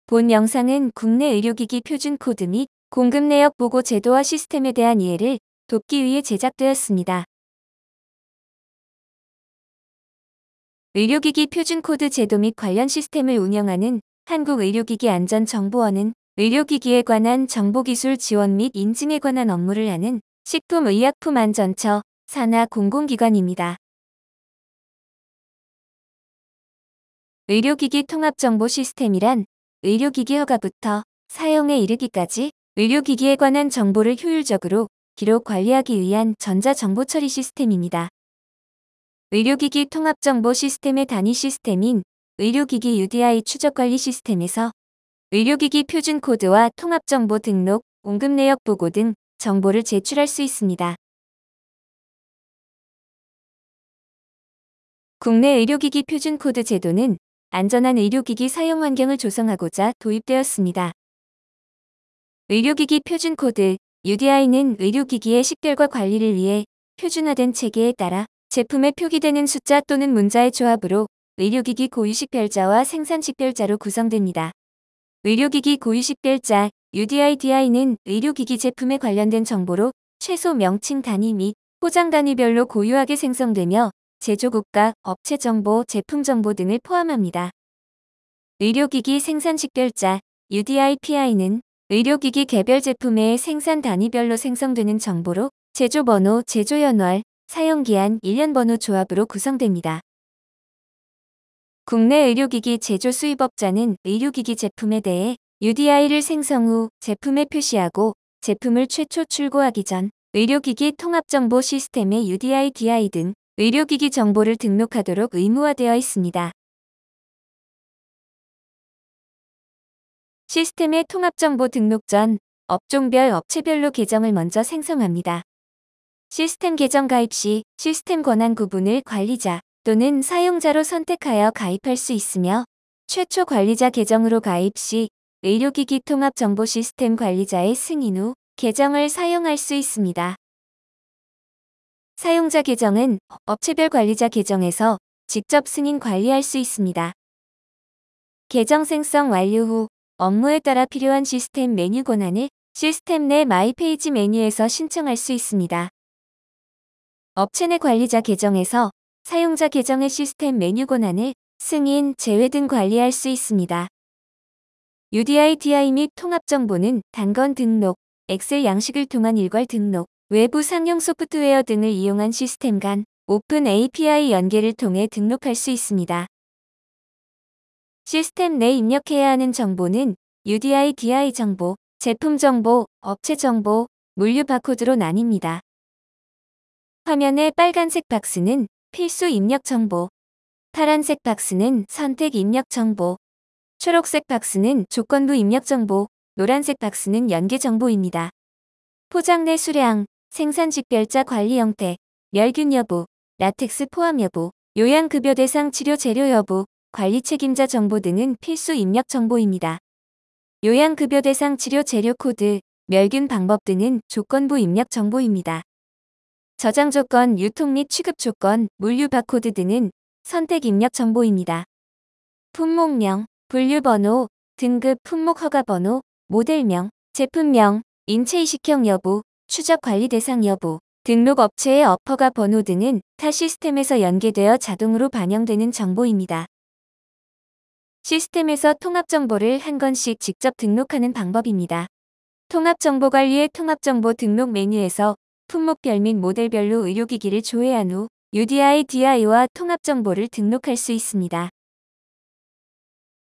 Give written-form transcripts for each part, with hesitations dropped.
본 영상은 국내 의료기기 표준 코드 및 공급 내역 보고 제도와 시스템에 대한 이해를 돕기 위해 제작되었습니다. 의료기기 표준 코드 제도 및 관련 시스템을 운영하는 한국의료기기안전정보원은 의료기기에 관한 정보기술 지원 및 인증에 관한 업무를 하는 식품의약품안전처 산하 공공기관입니다. 의료기기 통합정보 시스템이란 의료기기 허가부터 사용에 이르기까지 의료기기에 관한 정보를 효율적으로 기록 관리하기 위한 전자정보처리 시스템입니다. 의료기기 통합정보 시스템의 단위 시스템인 의료기기 UDI 추적관리 시스템에서 의료기기 표준 코드와 통합정보 등록, 공급 내역 보고 등 정보를 제출할 수 있습니다. 국내 의료기기 표준 코드 제도는 안전한 의료기기 사용 환경을 조성하고자 도입되었습니다. 의료기기 표준 코드 UDI는 의료기기의 식별과 관리를 위해 표준화된 체계에 따라 제품에 표기되는 숫자 또는 문자의 조합으로 의료기기 고유식별자와 생산식별자로 구성됩니다. 의료기기 고유식별자 UDI-DI는 의료기기 제품에 관련된 정보로 최소 명칭 단위 및 포장 단위별로 고유하게 생성되며 제조국가, 업체 정보, 제품 정보 등을 포함합니다. 의료기기 생산식별자 UDI-PI는 의료기기 개별 제품의 생산 단위별로 생성되는 정보로 제조번호, 제조연월, 사용기한, 일련번호 조합으로 구성됩니다. 국내 의료기기 제조 수입업자는 의료기기 제품에 대해 UDI를 생성 후 제품에 표시하고 제품을 최초 출고하기 전 의료기기 통합정보 시스템에 UDI-DI 등 의료기기 정보를 등록하도록 의무화되어 있습니다. 시스템의 통합정보 등록 전 업종별, 업체별로 계정을 먼저 생성합니다. 시스템 계정 가입 시 시스템 권한 구분을 관리자 또는 사용자로 선택하여 가입할 수 있으며 최초 관리자 계정으로 가입 시 의료기기 통합정보 시스템 관리자의 승인 후 계정을 사용할 수 있습니다. 사용자 계정은 업체별 관리자 계정에서 직접 승인 관리할 수 있습니다. 계정 생성 완료 후 업무에 따라 필요한 시스템 메뉴 권한을 시스템 내 마이 페이지 메뉴에서 신청할 수 있습니다. 업체 내 관리자 계정에서 사용자 계정의 시스템 메뉴 권한을 승인, 제외 등 관리할 수 있습니다. UDI-DI 및 통합정보는 단건 등록, 엑셀 양식을 통한 일괄 등록, 외부 상용 소프트웨어 등을 이용한 시스템 간 오픈 API 연계를 통해 등록할 수 있습니다. 시스템 내 입력해야 하는 정보는 UDI-DI 정보, 제품 정보, 업체 정보, 물류 바코드로 나뉩니다. 화면의 빨간색 박스는 필수 입력 정보, 파란색 박스는 선택 입력 정보, 초록색 박스는 조건부 입력 정보, 노란색 박스는 연계 정보입니다. 포장 내 수량, 생산 식별자 관리 형태, 멸균 여부, 라텍스 포함 여부, 요양급여 대상 치료 재료 여부, 관리 책임자 정보 등은 필수 입력 정보입니다. 요양급여 대상 치료 재료 코드, 멸균 방법 등은 조건부 입력 정보입니다. 저장 조건, 유통 및 취급 조건, 물류 바코드 등은 선택 입력 정보입니다. 품목명, 분류번호, 등급 품목 허가번호, 모델명, 제품명, 인체이식형 여부, 추적 관리 대상 여부, 등록 업체의 업허가 번호 등은 타 시스템에서 연계되어 자동으로 반영되는 정보입니다. 시스템에서 통합정보를 한 건씩 직접 등록하는 방법입니다. 통합정보관리의 통합정보 등록 메뉴에서 품목별 및 모델별로 의료기기를 조회한 후 UDI-DI와 통합정보를 등록할 수 있습니다.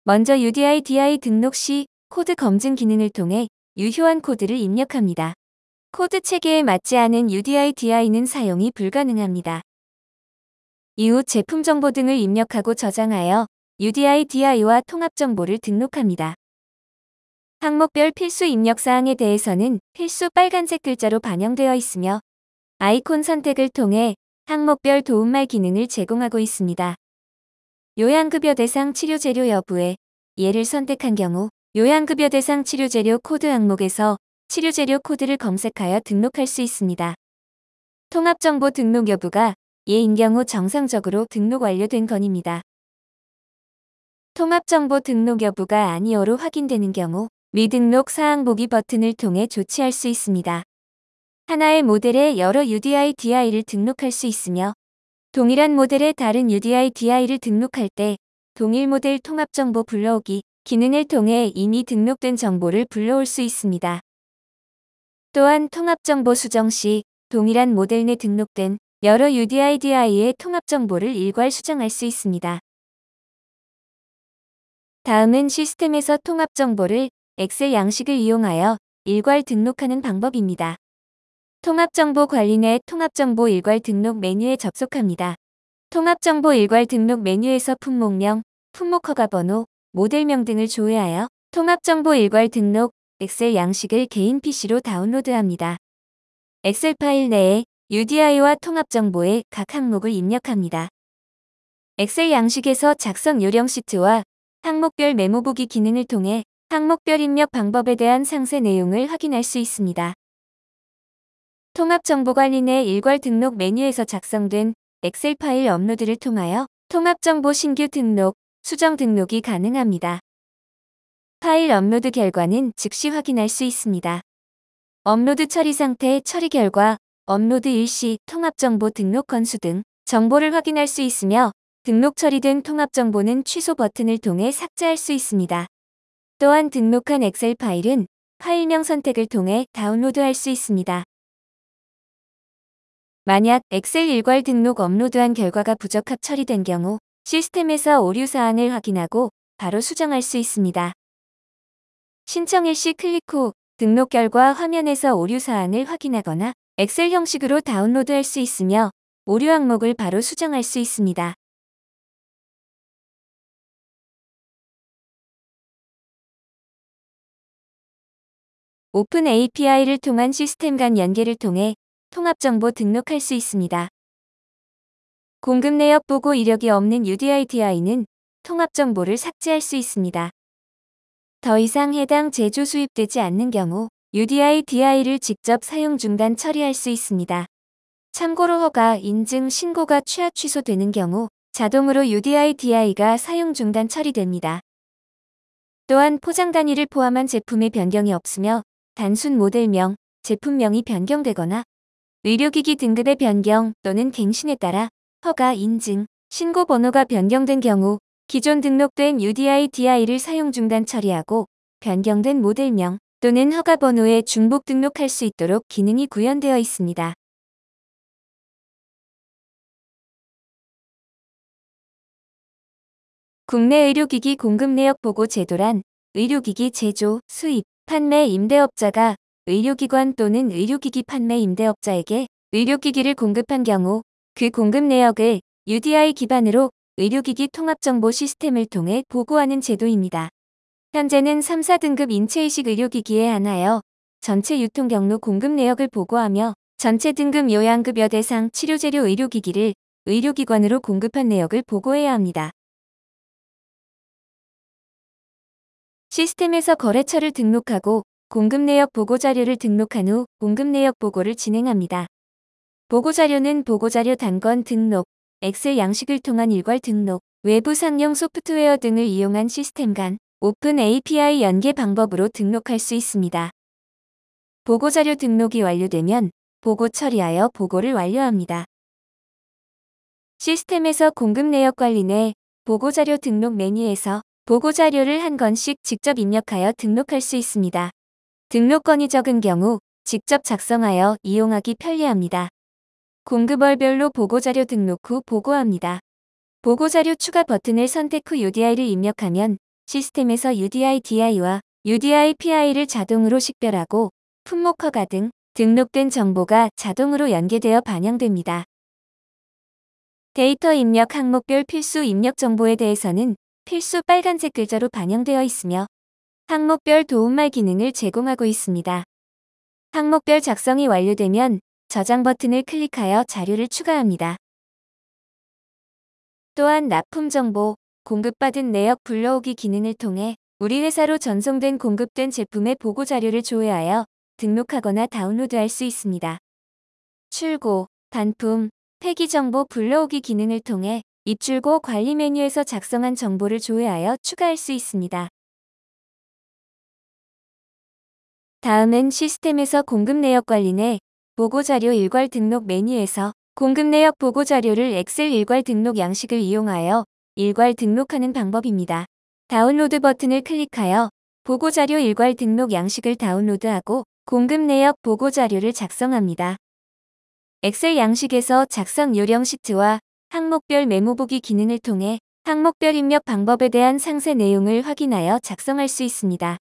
먼저 UDI-DI 등록 시 코드 검증 기능을 통해 유효한 코드를 입력합니다. 코드 체계에 맞지 않은 UDI-DI는 사용이 불가능합니다. 이후 제품 정보 등을 입력하고 저장하여 UDI-DI와 통합정보를 등록합니다. 항목별 필수 입력사항에 대해서는 필수 빨간색 글자로 반영되어 있으며 아이콘 선택을 통해 항목별 도움말 기능을 제공하고 있습니다. 요양급여 대상 치료재료 여부에 예를 선택한 경우 요양급여 대상 치료재료 코드 항목에서 치료재료 코드를 검색하여 등록할 수 있습니다. 통합정보 등록 여부가 예인 경우 정상적으로 등록 완료된 건입니다. 통합정보 등록 여부가 아니오로 확인되는 경우 미등록 사항 보기 버튼을 통해 조치할 수 있습니다. 하나의 모델에 여러 UDI, DI를 등록할 수 있으며 동일한 모델에 다른 UDI, DI를 등록할 때 동일 모델 통합정보 불러오기 기능을 통해 이미 등록된 정보를 불러올 수 있습니다. 또한 통합정보 수정 시 동일한 모델 내 등록된 여러 UDI, DI의 통합정보를 일괄 수정할 수 있습니다. 다음은 시스템에서 통합정보를 엑셀 양식을 이용하여 일괄 등록하는 방법입니다. 통합정보 관리 내 통합정보 일괄 등록 메뉴에 접속합니다. 통합정보 일괄 등록 메뉴에서 품목명, 품목 허가번호, 모델명 등을 조회하여 통합정보 일괄 등록 엑셀 양식을 개인 PC로 다운로드합니다. 엑셀 파일 내에 UDI와 통합정보의 각 항목을 입력합니다. 엑셀 양식에서 작성 요령 시트와 항목별 메모 보기 기능을 통해 항목별 입력 방법에 대한 상세 내용을 확인할 수 있습니다. 통합정보관리 내 일괄 등록 메뉴에서 작성된 엑셀 파일 업로드를 통하여 통합정보 신규 등록, 수정 등록이 가능합니다. 파일 업로드 결과는 즉시 확인할 수 있습니다. 업로드 처리 상태, 처리 결과, 업로드 일시, 통합정보 등록 건수 등 정보를 확인할 수 있으며 등록 처리된 통합정보는 취소 버튼을 통해 삭제할 수 있습니다. 또한 등록한 엑셀 파일은 파일명 선택을 통해 다운로드할 수 있습니다. 만약 엑셀 일괄 등록 업로드한 결과가 부적합 처리된 경우 시스템에서 오류 사항을 확인하고 바로 수정할 수 있습니다. 신청 일시 클릭 후 등록 결과 화면에서 오류 사항을 확인하거나 엑셀 형식으로 다운로드할 수 있으며 오류 항목을 바로 수정할 수 있습니다. 오픈 API를 통한 시스템 간 연계를 통해 통합정보 등록할 수 있습니다. 공급 내역 보고 이력이 없는 UDI, DI는 통합정보를 삭제할 수 있습니다. 더 이상 해당 제조 수입되지 않는 경우 UDI, DI를 직접 사용 중단 처리할 수 있습니다. 참고로 허가, 인증, 신고가 취하 취소되는 경우 자동으로 UDI, DI가 사용 중단 처리됩니다. 또한 포장 단위를 포함한 제품의 변경이 없으며 단순 모델명, 제품명이 변경되거나 의료기기 등급의 변경 또는 갱신에 따라 허가, 인증, 신고 번호가 변경된 경우 기존 등록된 UDI, DI를 사용 중단 처리하고 변경된 모델명 또는 허가 번호에 중복 등록할 수 있도록 기능이 구현되어 있습니다. 국내 의료기기 공급 내역 보고 제도란 의료기기 제조, 수입, 판매 임대업자가 의료기관 또는 의료기기 판매 임대업자에게 의료기기를 공급한 경우 그 공급 내역을 UDI 기반으로 의료기기 통합정보 시스템을 통해 보고하는 제도입니다. 현재는 3, 4등급 인체이식 의료기기에 한하여 전체 유통 경로 공급 내역을 보고하며 전체 등급 요양급여 대상 치료재료 의료기기를 의료기관으로 공급한 내역을 보고해야 합니다. 시스템에서 거래처를 등록하고 공급내역 보고자료를 등록한 후 공급내역 보고를 진행합니다. 보고자료는 보고자료 단권 등록, 엑셀 양식을 통한 일괄 등록, 외부 상용 소프트웨어 등을 이용한 시스템 간 오픈 API 연계 방법으로 등록할 수 있습니다. 보고자료 등록이 완료되면 보고 처리하여 보고를 완료합니다. 시스템에서 공급내역 관리 내 보고자료 등록 메뉴에서 보고자료를 한 건씩 직접 입력하여 등록할 수 있습니다. 등록건이 적은 경우 직접 작성하여 이용하기 편리합니다. 공급월별로 보고자료 등록 후 보고합니다. 보고자료 추가 버튼을 선택 후 UDI를 입력하면 시스템에서 UDI, DI와 UDI, PI를 자동으로 식별하고 품목 허가 등 등록된 정보가 자동으로 연계되어 반영됩니다. 데이터 입력 항목별 필수 입력 정보에 대해서는 필수 빨간색 글자로 반영되어 있으며 항목별 도움말 기능을 제공하고 있습니다. 항목별 작성이 완료되면 저장 버튼을 클릭하여 자료를 추가합니다. 또한 납품 정보, 공급받은 내역 불러오기 기능을 통해 우리 회사로 전송된 공급된 제품의 보고 자료를 조회하여 등록하거나 다운로드할 수 있습니다. 출고, 반품, 폐기 정보 불러오기 기능을 통해 입출고 관리 메뉴에서 작성한 정보를 조회하여 추가할 수 있습니다. 다음은 시스템에서 공급 내역 관리내 보고자료 일괄 등록 메뉴에서 공급 내역 보고자료를 엑셀 일괄 등록 양식을 이용하여 일괄 등록하는 방법입니다. 다운로드 버튼을 클릭하여 보고자료 일괄 등록 양식을 다운로드하고 공급 내역 보고자료를 작성합니다. 엑셀 양식에서 작성 요령 시트와 항목별 메모보기 기능을 통해 항목별 입력 방법에 대한 상세 내용을 확인하여 작성할 수 있습니다.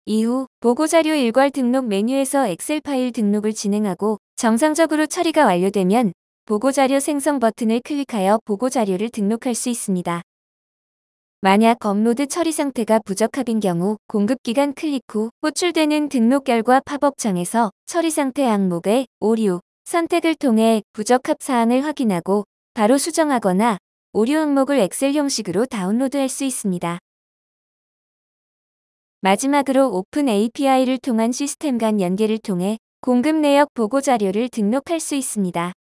이후 보고자료 일괄 등록 메뉴에서 엑셀 파일 등록을 진행하고 정상적으로 처리가 완료되면 보고자료 생성 버튼을 클릭하여 보고자료를 등록할 수 있습니다. 만약 업로드 처리 상태가 부적합인 경우 공급기간 클릭 후 호출되는 등록 결과 팝업창에서 처리 상태 항목의 오류 선택을 통해 부적합 사항을 확인하고 바로 수정하거나 오류 항목을 엑셀 형식으로 다운로드할 수 있습니다. 마지막으로 오픈 API를 통한 시스템 간 연계를 통해 공급 내역 보고 자료를 등록할 수 있습니다.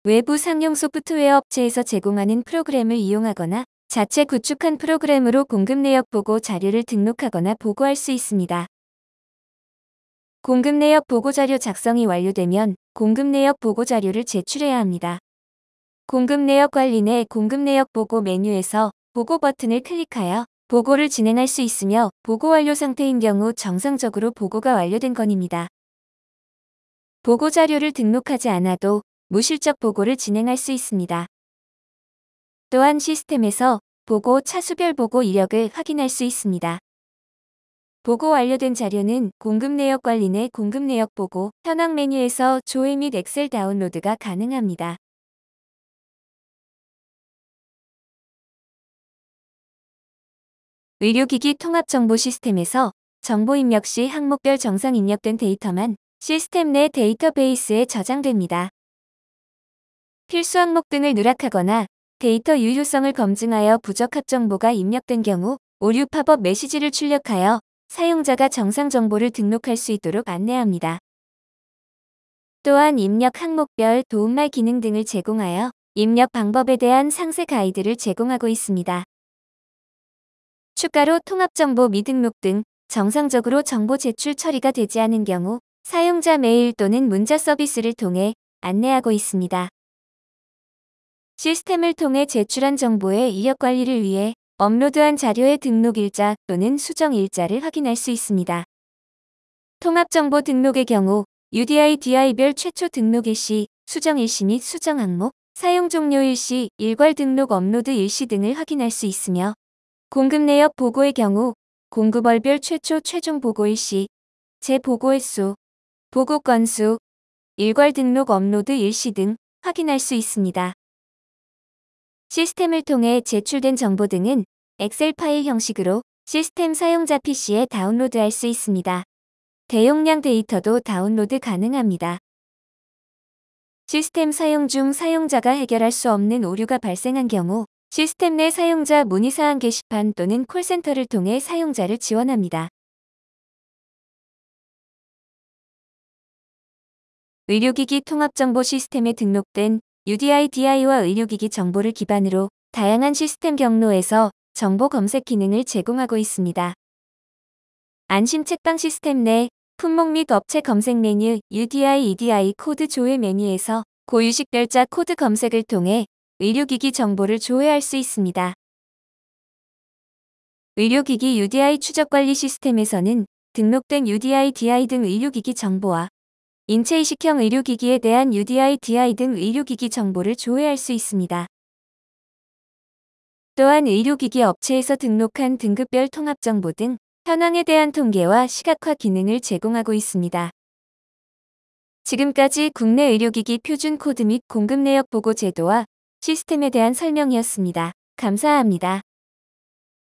외부 상용 소프트웨어 업체에서 제공하는 프로그램을 이용하거나 자체 구축한 프로그램으로 공급 내역 보고 자료를 등록하거나 보고할 수 있습니다. 공급 내역 보고 자료 작성이 완료되면 공급 내역 보고 자료를 제출해야 합니다. 공급 내역 관리 내 공급 내역 보고 메뉴에서 보고 버튼을 클릭하여 보고를 진행할 수 있으며 보고 완료 상태인 경우 정상적으로 보고가 완료된 건입니다. 보고 자료를 등록하지 않아도 무실적 보고를 진행할 수 있습니다. 또한 시스템에서 보고 차수별 보고 이력을 확인할 수 있습니다. 보고 완료된 자료는 공급 내역 관리 내 공급 내역 보고 현황 메뉴에서 조회 및 엑셀 다운로드가 가능합니다. 의료기기 통합정보 시스템에서 정보 입력 시 항목별 정상 입력된 데이터만 시스템 내 데이터베이스에 저장됩니다. 필수 항목 등을 누락하거나 데이터 유효성을 검증하여 부적합 정보가 입력된 경우 오류 팝업 메시지를 출력하여 사용자가 정상 정보를 등록할 수 있도록 안내합니다. 또한 입력 항목별 도움말 기능 등을 제공하여 입력 방법에 대한 상세 가이드를 제공하고 있습니다. 추가로 통합정보 미등록 등 정상적으로 정보 제출 처리가 되지 않은 경우 사용자 메일 또는 문자 서비스를 통해 안내하고 있습니다. 시스템을 통해 제출한 정보의 이력 관리를 위해 업로드한 자료의 등록 일자 또는 수정 일자를 확인할 수 있습니다. 통합정보 등록의 경우 UDI, DI별 최초 등록 일시, 수정 일시 및 수정 항목, 사용 종료 일시, 일괄 등록 업로드 일시 등을 확인할 수 있으며 공급 내역 보고의 경우 공급월별 최초 최종 보고 일시, 재보고 횟수, 보고 건수, 일괄 등록 업로드 일시 등 확인할 수 있습니다. 시스템을 통해 제출된 정보 등은 엑셀 파일 형식으로 시스템 사용자 PC에 다운로드할 수 있습니다. 대용량 데이터도 다운로드 가능합니다. 시스템 사용 중 사용자가 해결할 수 없는 오류가 발생한 경우 시스템 내 사용자 문의사항 게시판 또는 콜센터를 통해 사용자를 지원합니다. 의료기기 통합정보 시스템에 등록된 UDI, DI와 의료기기 정보를 기반으로 다양한 시스템 경로에서 정보 검색 기능을 제공하고 있습니다. 안심 책방 시스템 내 품목 및 업체 검색 메뉴 UDI, EDI 코드 조회 메뉴에서 고유식 별자 코드 검색을 통해 의료기기 정보를 조회할 수 있습니다. 의료기기 UDI 추적관리 시스템에서는 등록된 UDI, DI 등 의료기기 정보와 인체이식형 의료기기에 대한 UDI, DI 등 의료기기 정보를 조회할 수 있습니다. 또한 의료기기 업체에서 등록한 등급별 통합정보 등 현황에 대한 통계와 시각화 기능을 제공하고 있습니다. 지금까지 국내 의료기기 표준 코드 및 공급 내역 보고 제도와 시스템에 대한 설명이었습니다. 감사합니다.